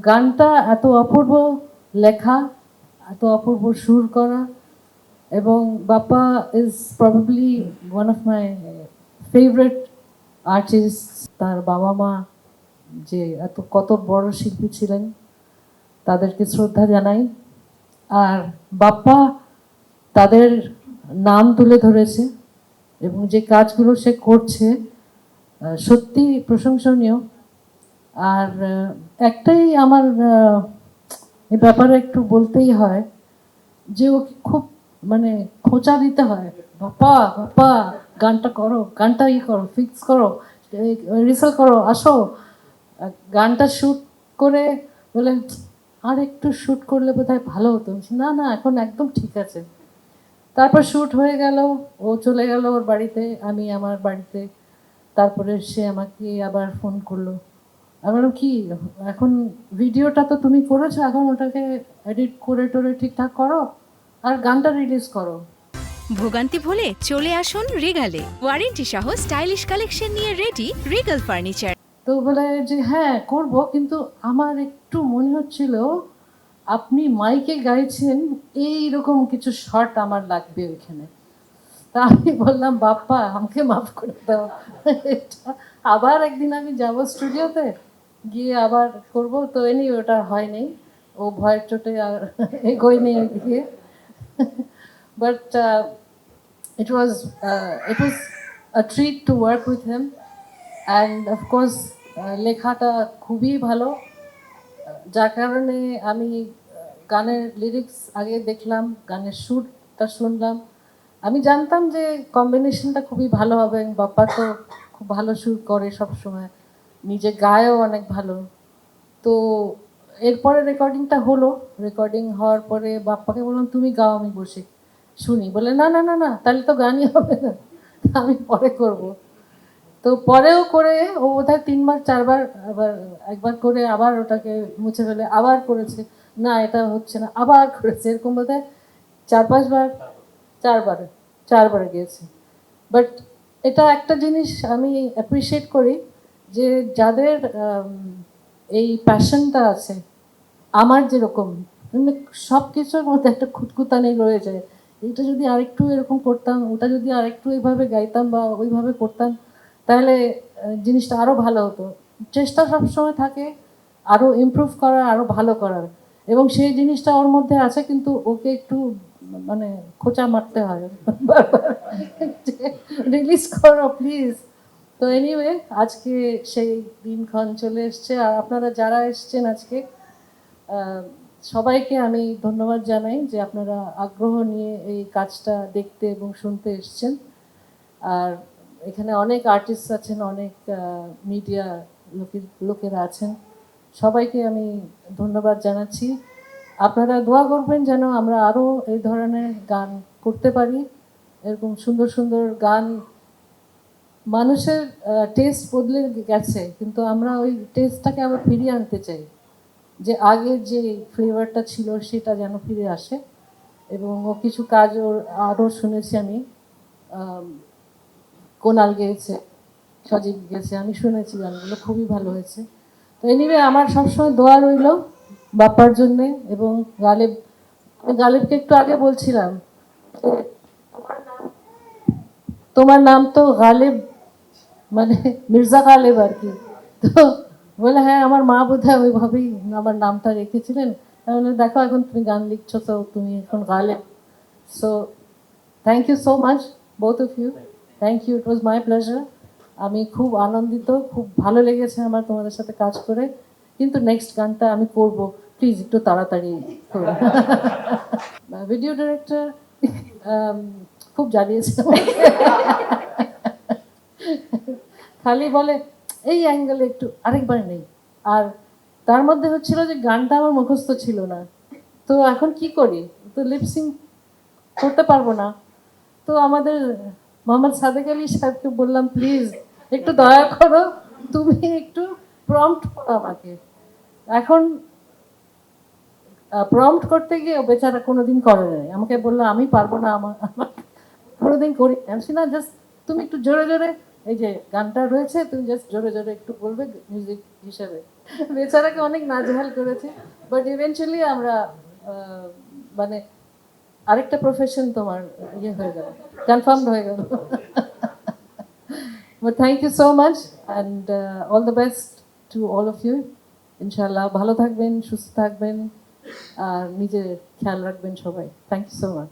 গানটা এত অপূর্ব লেখা, এত অপূর্ব সুর করা, এবং Bappa is probably one of my favourite artist. তার বাবা মা যে কত বড় শিল্পী ছিলেন, তাদেরকে শ্রদ্ধা জানাই। আর বাপ্পা তাদের নাম তুলে ধরেছে এবং যে কাজগুলো সে করছে সত্যি প্রশংসনীয়। আর একটাই আমার এই ব্যাপারে একটু বলতেই হয় যে ওকে খুব মানে খোঁচা দিতে হয়, বাপ্পা বাপ্পা গানটা করো, গানটা করো, ফিক্স করো, রিসার্চ করো, আসো। গানটা শ্যুট করে বলে আর একটু শ্যুট করলে বোধহয় ভালো হতো। না না, এখন একদম ঠিক আছে। তারপর শ্যুট হয়ে গেল, ও চলে গেল ওর বাড়িতে, আমি আমার বাড়িতে। তারপরে সে আমাকে আবার ফোন করলো। আমি বললাম কি, এখন ভিডিওটা তো তুমি করেছো, এখন ওটাকে এডিট করে টোরে ঠিকঠাক করো আর গানটা রিলিজ করো। ভোগান্তি ভুলে চলে আসুন রিগালে, ওয়ারেন্টি সহ স্টাইলিশ কালেকশন নিয়ে রেডি রিগাল ফার্নিচার। তো বলে যে হ্যাঁ করব, কিন্তু আমার একটু মনে হচ্ছিল আপনি মাইকে গাইছেন, এইরকম কিছু শট আমার লাগবে ওইখানে। তা আমি বললাম বাপ্পা আমাকে মাফ করে দাও, এটা আবার একদিন আমি যাব স্টুডিওতে, গিয়ে আবার করব। তো এনি ওটা হয়নি, ও ভয়ের চোটে আর এগোয়নি ওইদিকে। But it was a treat to work with him, and of course লেখাটা খুবই ভালো, যার কারণে আমি গানের লিরিক্স আগে দেখলাম, গানের সুরটা শুনলাম। আমি জানতাম যে কম্বিনেশনটা খুবই ভালো হবে। বাপ্পা তো খুব ভালো সুর করে সব সময়, নিজে গায়েও অনেক ভালো। তো এরপরে রেকর্ডিংটা হলো, রেকর্ডিং হওয়ার পরে বাপ্পাকে বললাম তুমি গাও, আমি বসে শুনি। বলে না না না না, তাহলে তো গানই হবে না, আমি পরে করব। তো পরেও করে ও বোধহয় 3 বার 4 বার, আবার একবার করে আবার ওটাকে মুছে ফেলে আবার করেছে, না এটা হচ্ছে না, আবার করেছে, এরকম বোধহয় 4-5 বার, 4 বার, 4 বার গিয়েছে। বাট এটা একটা জিনিস আমি অ্যাপ্রিসিয়েট করি, যে যাদের এই প্যাশনটা আছে, আমার যেরকম মানে সব কিছুর মধ্যে একটা খুঁতখুঁতানি রয়ে যায়, এটা যদি আরেকটু এরকম করতাম, ওটা যদি আরেকটু এইভাবে গাইতাম বা ওইভাবে করতাম, তাহলে জিনিসটা আরও ভালো হতো। চেষ্টা সবসময় থাকে আরও ইমপ্রুভ করার, আরও ভালো করার, এবং সেই জিনিসটা ওর মধ্যে আছে, কিন্তু ওকে একটু মানে খোঁচা মারতে হয় রিলিজ করো প্লিজ। তো এনিওয়ে আজকে সেই দিনক্ষণ চলে এসছে, আর আপনারা যারা এসছেন আজকে সবাইকে আমি ধন্যবাদ জানাই যে আপনারা আগ্রহ নিয়ে এই কাজটা দেখতে এবং শুনতে এসছেন। আর এখানে অনেক আর্টিস্ট আছেন, অনেক মিডিয়া লোকেরা আছেন, সবাইকে আমি ধন্যবাদ জানাচ্ছি। আপনারা দোয়া করবেন যেন আমরা আরও এই ধরনের গান করতে পারি, এরকম সুন্দর সুন্দর গান। মানুষের টেস্ট বদলে গেছে, কিন্তু আমরা ওই টেস্টটাকে আবার ফিরিয়ে আনতে চাই, যে আগের যে ফ্লেভারটা ছিল সেটা যেন ফিরে আসে। এবং ও কিছু কাজ ওর আরও শুনেছি আমি, কোনাল গেয়েছে, সজীব গেছে, আমি শুনেছি, গানগুলো খুবই ভালো হয়েছে। তো এনিওয়ে আমার সবসময় দোয়া রইল বাপ্পার জন্যে। এবং গালেবকে একটু আগে বলছিলাম তোমার নাম তো গালেব, মানে মির্জা গালেব আর কি। তো বলে হ্যাঁ আমার মা বোধহয় ওইভাবেই আমার নামটা রেখেছিলেন। তাহলে দেখো এখন তুমি গান লিখছো, তো তুমি এখন Ghalib. So thank you so much both of you, thank you, it was my pleasure. আমি খুব আনন্দিত, খুব ভালো লেগেছে আমার তোমাদের সাথে কাজ করে। কিন্তু নেক্সট গানটা আমি করব, প্লিজ একটু তাড়াতাড়ি করো। ভিডিও ডিরেক্টর খুব জ্বালিয়েছে আমাকে। খালি বলে এই অ্যাঙ্গেলে একটু আরেকবার নেই। আর তার মধ্যে হচ্ছিল যে গানটা আমার মুখস্থ ছিল না, তো এখন কি করি, তো লিপসিং করতে পারবো না। তো আমাদের মোহাম্মদ সাদেক আলী সাহেবকে বললাম প্লিজ একটু দয়া করো, তুমি একটু প্রম্পট করো আমাকে। এখন প্রম্পট করতে গিয়ে ও বেচারা কোনোদিন করে নাই, আমাকে বললো আমি পারবো না, আমার কোনোদিন করি। আমি না জাস্ট তুমি একটু জোরে জোরে এই যে গানটা রয়েছে, তুমি জাস্ট জোরে জোরে একটু বলবে মিউজিক হিসেবে। বেচারাকে অনেক নাজেহাল করেছে, বাট ইভেনচুয়ালি আমরা মানে আরেকটা প্রফেশন তোমার ইয়ে হয়ে গেল, কনফার্মড হয়ে গেল। But thank you so much and all the best to all of you. ইনশাল্লাহ ভালো থাকবেন, সুস্থ থাকবেন, আর নিজের খেয়াল রাখবেন সবাই। Thank you so much.